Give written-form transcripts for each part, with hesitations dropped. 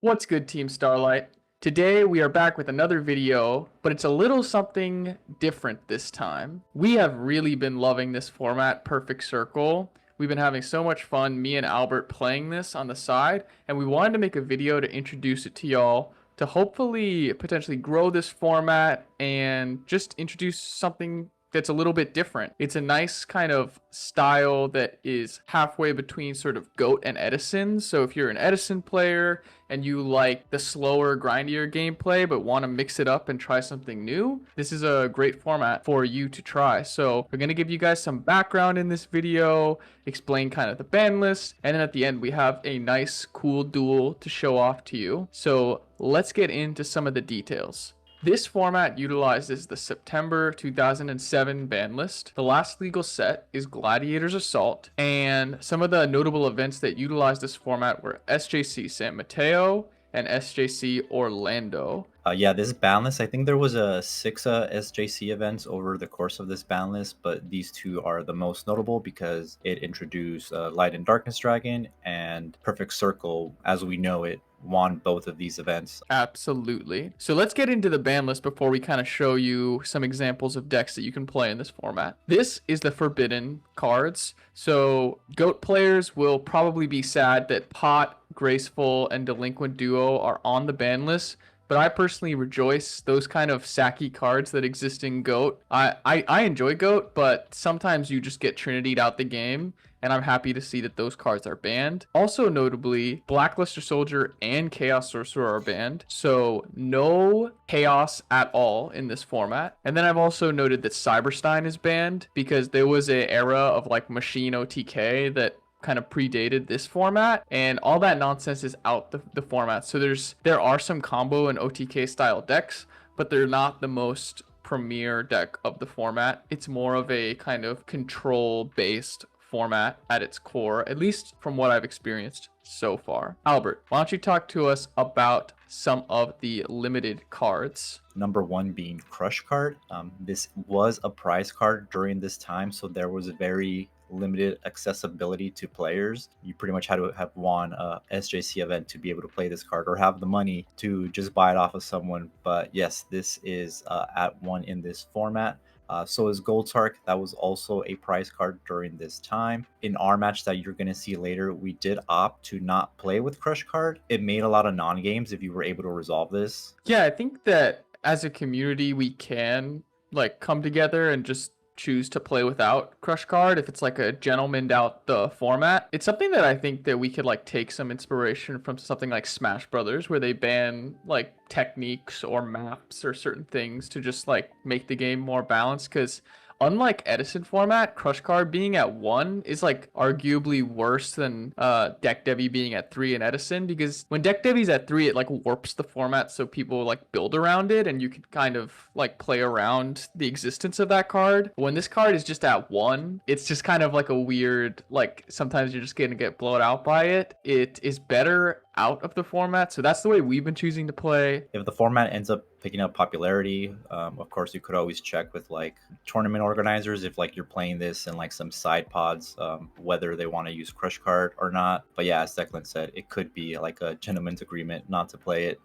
What's good, Team Starlight? Today we are back with another video, but it's a little something different this time. We have really been loving this format, Perfect Circle. We've been having so much fun, me and Albert playing this on the side, and we wanted to make a video to introduce it to y'all to hopefully potentially grow this format and just introduce something that's a little bit different. It's a nice kind of style that is halfway between sort of GOAT and Edison. So if you're an Edison player and you like the slower, grindier gameplay but want to mix it up and try something new, this is a great format for you to try. So we're going to give you guys some background in this video, explain kind of the ban list, and then at the end we have a nice, cool duel to show off to you. So let's get into some of the details. This format utilizes the September 2007 ban list. The last legal set is Gladiator's Assault, and some of the notable events that utilized this format were SJC San Mateo and SJC Orlando. Yeah, this ban list, I think there was a six SJC events over the course of this ban list, but these two are the most notable because it introduced Light and Darkness Dragon, and Perfect Circle, as we know it, won both of these events. Absolutely. So let's get into the ban list before we kind of show you some examples of decks that you can play in this format. This is the forbidden cards. So GOAT players will probably be sad that Pot, Graceful, and Delinquent Duo are on the ban list, but I personally rejoice. Those kind of sacky cards that exist in GOAT. I enjoy GOAT, but sometimes you just get Trinity'd out the game, and I'm happy to see that those cards are banned. Also notably, Blackluster Soldier and Chaos Sorcerer are banned, so no Chaos at all in this format. And then I've also noted that Cyberstein is banned because there was an era of like Machine OTK that kind of predated this format, and all that nonsense is out the format. So there are some combo and OTK style decks, but they're not the most premier deck of the format. It's more of a kind of control based format at its core, at least from what I've experienced so far. Albert, why don't you talk to us about some of the limited cards? Number one being Crush card. This was a prize card during this time, so there was a very limited accessibility to players. You pretty much had to have won a SJC event to be able to play this card or have the money to just buy it off of someone. But yes, this is at one in this format. So is Goldtark. That was also a prize card during this time. In our match that you're going to see later, we did opt to not play with Crush card. It made a lot of non-games if you were able to resolve this. Yeah, I think that as a community we can like come together and just choose to play without Crush card if it's like a gentlemaned out the format. It's something that I think that we could like take some inspiration from something like Smash Brothers, where they ban like techniques or maps or certain things to just like make the game more balanced. Because unlike Edison format, Crush card being at 1 is like arguably worse than Deck Devi being at 3 in Edison, because when Deck Devi's at 3, it like warps the format so people like build around it and you can kind of like play around the existence of that card. When this card is just at 1, it's just kind of like a weird, like sometimes you're just gonna get blown out by it. It is better out of the format, so that's the way we've been choosing to play. If the format ends up picking up popularity, of course you could always check with like tournament organizers if like you're playing this in like some side pods, whether they want to use Crush card or not. But yeah, as Declan said, it could be like a gentleman's agreement not to play it.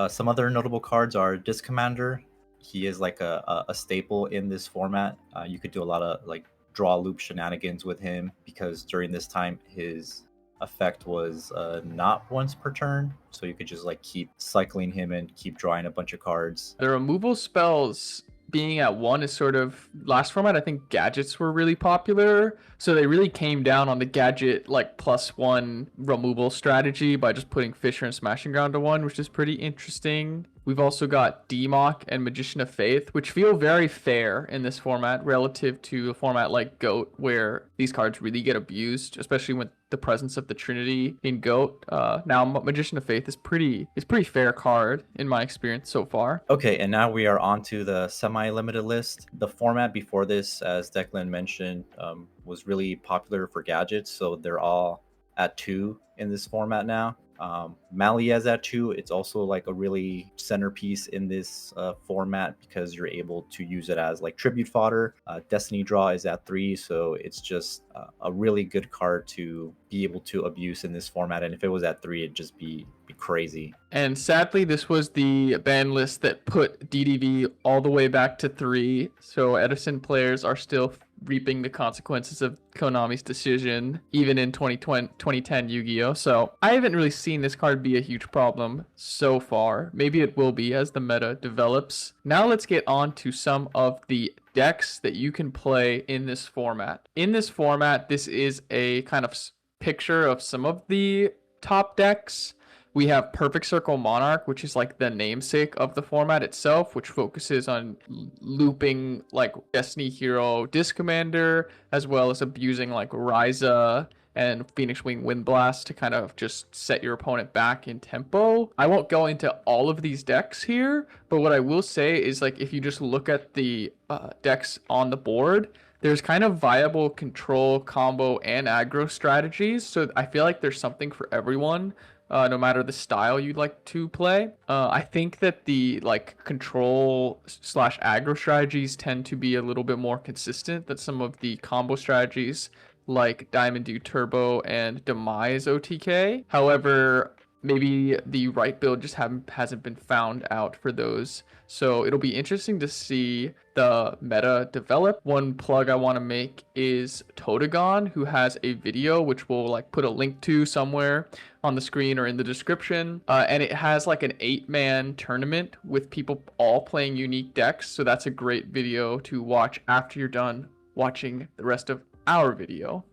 Some other notable cards are Disc Commander. He is like a staple in this format. You could do a lot of like draw loop shenanigans with him because during this time his effect was not once per turn, so you could just like keep cycling him and keep drawing a bunch of cards. The removal spells being at 1 is sort of last format. I think gadgets were really popular, so they really came down on the gadget like +1 removal strategy by just putting Fisher and Smashing Ground to 1, which is pretty interesting. We've also got Democ and Magician of Faith, which feel very fair in this format relative to a format like GOAT, where these cards really get abused, especially with the presence of the Trinity in GOAT. Now, Magician of Faith is pretty fair card in my experience so far. Okay, and now we are on to the semi-limited list. The format before this, as Declan mentioned, was really popular for gadgets, so they're all at 2 in this format now. Mali is at 2. It's also like a really centerpiece in this format because you're able to use it as like tribute fodder. Destiny Draw is at 3, so it's just a really good card to be able to abuse in this format. And if it was at 3, it'd just be crazy. And sadly, this was the ban list that put DDV all the way back to 3. So Edison players are still reaping the consequences of Konami's decision, even in 2010 Yu-Gi-Oh! So I haven't really seen this card be a huge problem so far. Maybe it will be as the meta develops. Now let's get on to some of the decks that you can play in this format. In this format, this is a kind of picture of some of the top decks. We have Perfect Circle Monarch, which is like the namesake of the format itself, which focuses on looping like Destiny Hero Disc Commander, as well as abusing like Ryza and Phoenix Wing Windblast to kind of just set your opponent back in tempo. I won't go into all of these decks here, but what I will say is like if you just look at the decks on the board, there's kind of viable control, combo, and aggro strategies. So I feel like there's something for everyone. No matter the style you'd like to play. I think that the like control slash aggro strategies tend to be a little bit more consistent than some of the combo strategies like Diamond Dew Turbo and Demise OTK. However, maybe the right build just hasn't been found out for those. So it'll be interesting to see the meta develop. One plug I want to make is Totagon, who has a video which we'll like put a link to somewhere on the screen or in the description. And it has like an 8-man tournament with people all playing unique decks. So that's a great video to watch after you're done watching the rest of our video.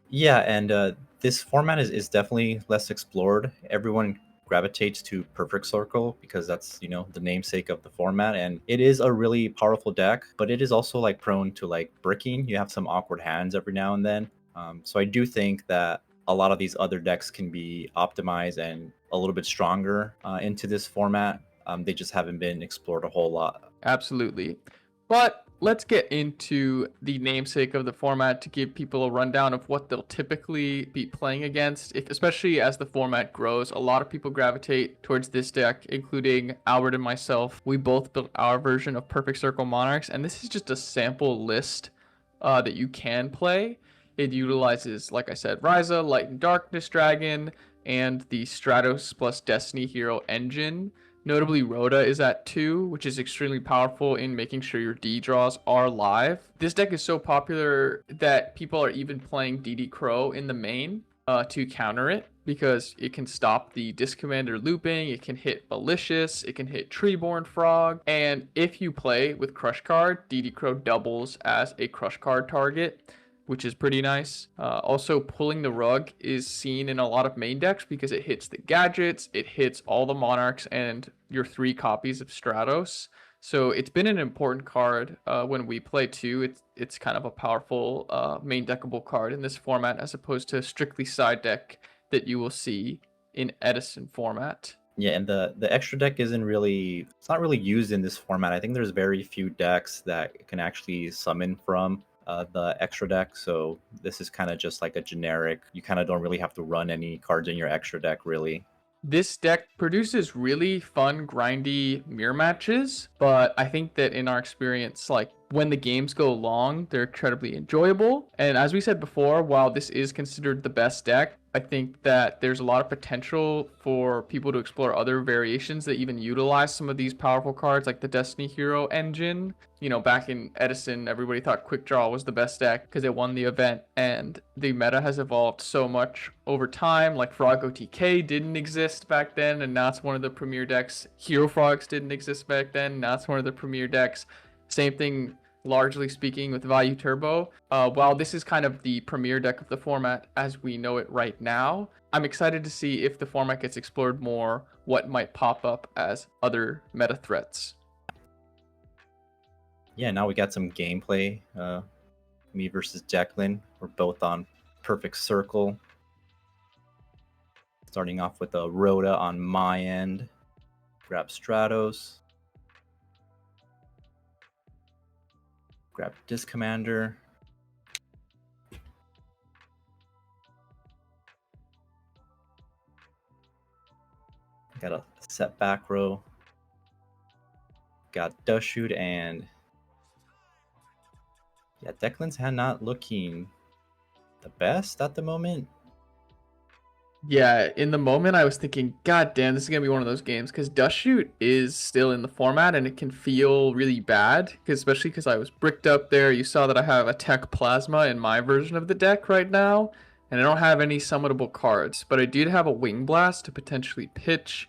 Yeah, and this format is definitely less explored. Everyone gravitates to Perfect Circle because that's, you know, the namesake of the format, and it is a really powerful deck, but it is also like prone to like bricking. You have some awkward hands every now and then. So I do think that a lot of these other decks can be optimized and a little bit stronger into this format. They just haven't been explored a whole lot. Absolutely. But let's get into the namesake of the format to give people a rundown of what they'll typically be playing against, especially as the format grows. A lot of people gravitate towards this deck, including Albert and myself. We both built our version of Perfect Circle Monarchs, and this is just a sample list that you can play. It utilizes, like I said, Ryza, Light and Darkness Dragon, and the Stratos plus Destiny Hero engine. Notably, Rhoda is at 2, which is extremely powerful in making sure your D draws are live. This deck is so popular that people are even playing DD Crow in the main to counter it, because it can stop the Disc Commander looping, it can hit Malicious, it can hit Treeborn Frog, and if you play with Crush Card, DD Crow doubles as a Crush Card target, which is pretty nice. Also, pulling the rug is seen in a lot of main decks because it hits the gadgets, it hits all the monarchs, and your 3 copies of Stratos. So it's been an important card when we play too. It's kind of a powerful main deckable card in this format as opposed to strictly side deck that you will see in Edison format. Yeah, and the extra deck isn't really, it's not really used in this format. I think there's very few decks that can actually summon from the extra deck, so this is kind of just like a generic, you kind of don't really have to run any cards in your extra deck really. This deck produces really fun, grindy mirror matches, but I think that in our experience, like when the games go long, they're incredibly enjoyable. And as we said before, while this is considered the best deck, I think that there's a lot of potential for people to explore other variations that even utilize some of these powerful cards, like the Destiny Hero engine. You know, back in Edison, everybody thought Quick Draw was the best deck because it won the event, and the meta has evolved so much over time. Like Frog OTK didn't exist back then, and now it's one of the premier decks. Hero Frogs didn't exist back then, now it's one of the premier decks. Same thing, largely speaking, with Value Turbo. While this is kind of the premier deck of the format as we know it right now, I'm excited to see if the format gets explored more, what might pop up as other meta threats. Yeah, now we got some gameplay. Me versus Declan. We're both on Perfect Circle. Starting off with a Rhoda on my end. Grab Stratos. Grab Disc Commander. Got a set back row. Got Dust Shoot, and yeah, Declan's hand not looking the best at the moment. Yeah, in the moment I was thinking, God damn, this is gonna be one of those games because Dust Shoot is still in the format and it can feel really bad, especially because I was bricked up there. You saw that I have Attack Plasma in my version of the deck right now, and I don't have any summonable cards, but I did have a Wing Blast to potentially pitch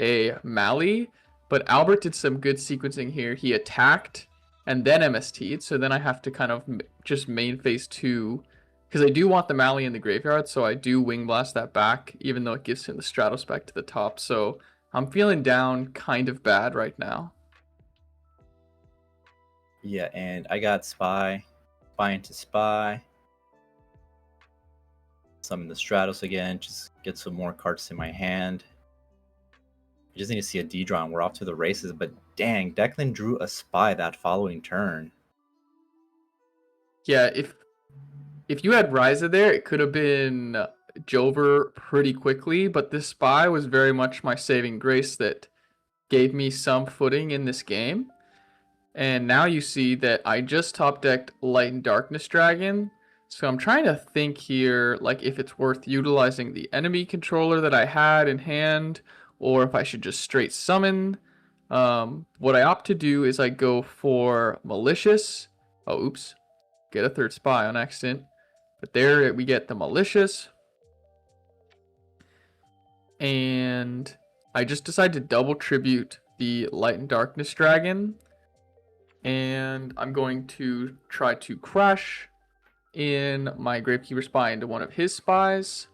a Mali. But Albert did some good sequencing here. He attacked and then MST'd, so then I have to kind of just main phase two because I do want the Mali in the graveyard, so I do Wing Blast that back, even though it gives him the Stratospec to the top. So I'm feeling down kind of bad right now. Yeah, and I got Spy into Spy. Summon the Stratos again, just get some more cards in my hand. I just need to see a D-draw and we're off to the races, but dang, Declan drew a Spy that following turn. Yeah, if you had Ryza there, it could have been Jover pretty quickly, but this Spy was very much my saving grace that gave me some footing in this game. And now you see that I just top decked Light and Darkness Dragon. So I'm trying to think here, like if it's worth utilizing the enemy controller that I had in hand, or if I should just straight summon. What I opt to do is I go for Malicious. Oh, oops. Get a third Spy on accident. But there we get the Malicious. And I just decide to double tribute the Light and Darkness Dragon. And I'm going to try to crash in my Gravekeeper Spy into one of his spies.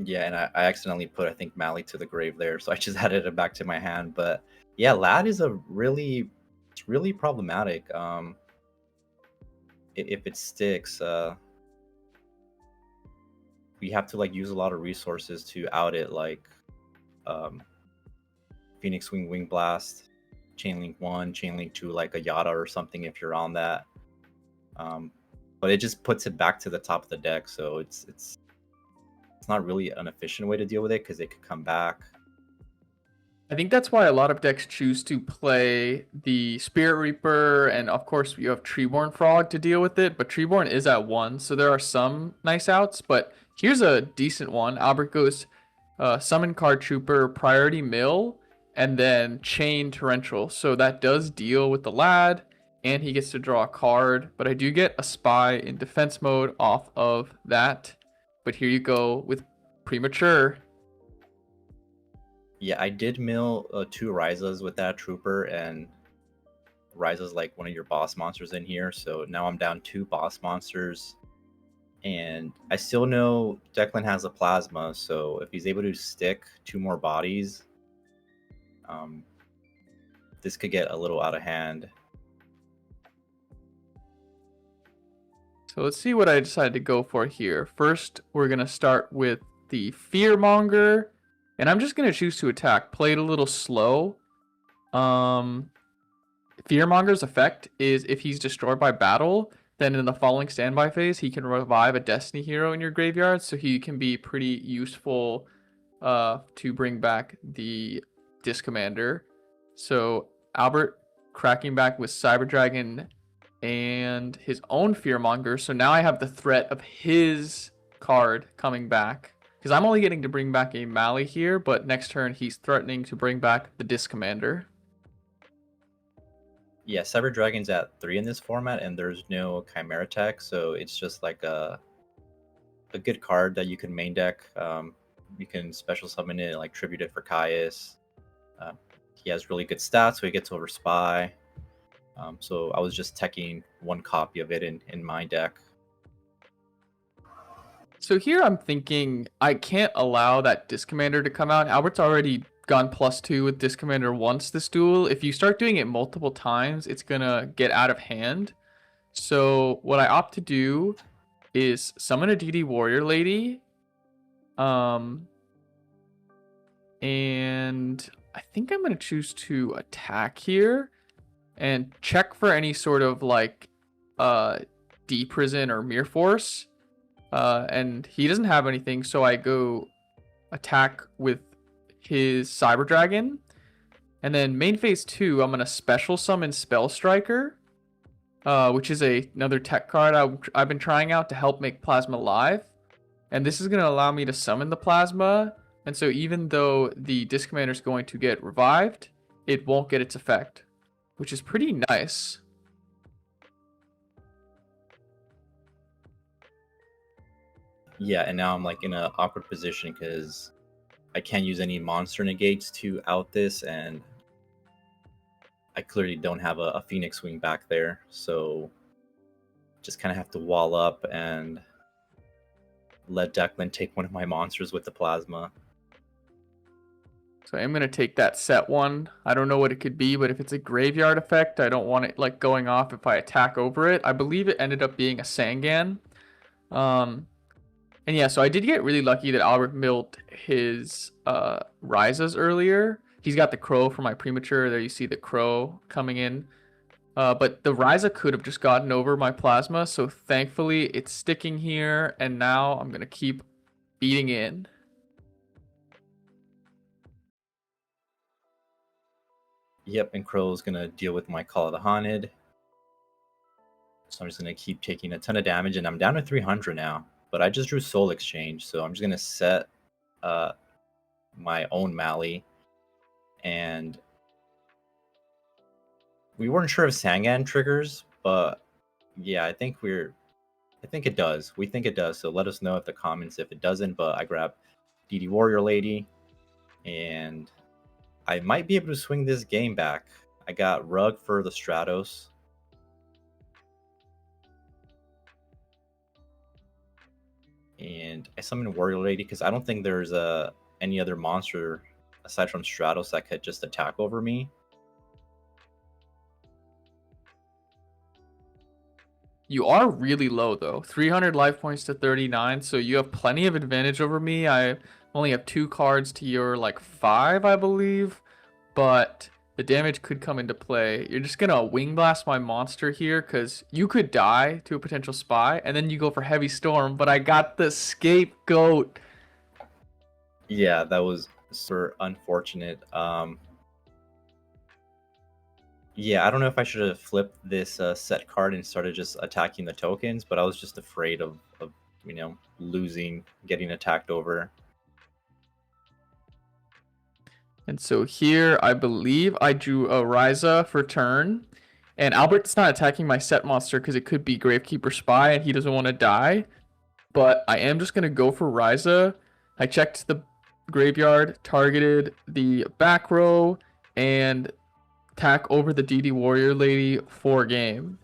Yeah, and I accidentally put, I think, Mali to the grave there, so I just added it back to my hand. But yeah, Lad is it's really problematic. If it sticks, we have to like use a lot of resources to out it, like Phoenix Wing Blast, Chainlink 1, Chainlink 2, like a Yada or something if you're on that. But it just puts it back to the top of the deck, so it's not really an efficient way to deal with it because it could come back. I think that's why a lot of decks choose to play the Spirit Reaper, and of course you have Treeborn Frog to deal with it, but Treeborn is at 1, so there are some nice outs, but here's a decent one. Albert goes Summon Card Trooper, Priority Mill, and then Chain Torrential, so that does deal with the Lad, and he gets to draw a card, but I do get a Spy in defense mode off of that. But here you go with Premature. Yeah, I did mill 2 Ryzas with that Trooper, and Ryza's like one of your boss monsters in here, so now I'm down 2 boss monsters. And I still know Declan has a Plasma, so if he's able to stick 2 more bodies, this could get a little out of hand. So let's see what I decided to go for here. First, we're going to start with the Fearmonger. And I'm just going to choose to attack. Play it a little slow. Fearmonger's effect is if he's destroyed by battle, then in the following standby phase, he can revive a Destiny hero in your graveyard. So he can be pretty useful to bring back the Disc Commander. So Albert cracking back with Cyber Dragon and his own Fearmonger. So now I have the threat of his card coming back. Because I'm only getting to bring back a Mali here, but next turn he's threatening to bring back the Disc Commander. Yeah, Cyber Dragon's at 3 in this format, and there's no Chimera tech, so it's just like a good card that you can main deck. You can special summon it, like tribute it for Caius. He has really good stats, so he gets over Spy. So I was just teching 1 copy of it in my deck. So here I'm thinking I can't allow that Disc Commander to come out. Albert's already gone +2 with Disc Commander once this duel. If you start doing it multiple times, it's gonna get out of hand. So what I opt to do is summon a DD Warrior Lady. And I think I'm gonna choose to attack here and check for any sort of like D Prison or Mirror Force. and he doesn't have anything, so I go attack with his Cyber Dragon. And then main phase 2, I'm going to special summon Spell Striker, which is another tech card I've been trying out to help make Plasma live. And this is going to allow me to summon the Plasma. And so even though the Disc Commander is going to get revived, it won't get its effect, which is pretty nice. Yeah, and now I'm like in an awkward position because I can't use any monster negates to out this, and I clearly don't have a Phoenix Wing back there, so just kind of have to wall up and let Declan take one of my monsters with the Plasma. So I'm going to take that set one. I don't know what it could be, but if it's a graveyard effect, I don't want it like going off if I attack over it. I believe it ended up being a Sangan. And yeah, so I did get really lucky that Albert milled his Ryzas earlier. He's got the Crow for my premature. There you see the Crow coming in. But the Ryza could have just gotten over my Plasma, so thankfully it's sticking here, and now I'm going to keep beating in. Yep, and Crow's going to deal with my Call of the Haunted. So I'm just going to keep taking a ton of damage, and I'm down to 300 now. But I just drew Soul Exchange, so I'm just going to set my own Mali. And we weren't sure if Sangan triggers, but yeah, I think it does. We think it does, so let us know if the comments if it doesn't. But I grab DD Warrior Lady, and I might be able to swing this game back. I got Rug for the Stratos. And I summon Warrior Lady because I don't think there's any other monster aside from Stratos that could just attack over me. You are really low though, 300 life points to 39, so you have plenty of advantage over me. I only have 2 cards to your like 5, I believe, but the damage could come into play. You're just gonna Wing Blast my monster here because you could die to a potential spy, and then you go for Heavy Storm, but I got the Scapegoat. Yeah, that was super unfortunate. Yeah, I don't know if I should have flipped this set card and started just attacking the tokens, but I was just afraid of losing, getting attacked over. And so here, I believe I drew a Ryza for turn. And Albert's not attacking my set monster because it could be Gravekeeper Spy and he doesn't want to die. But I am just going to go for Ryza. I checked the graveyard, targeted the back row, and attack over the DD Warrior Lady for game.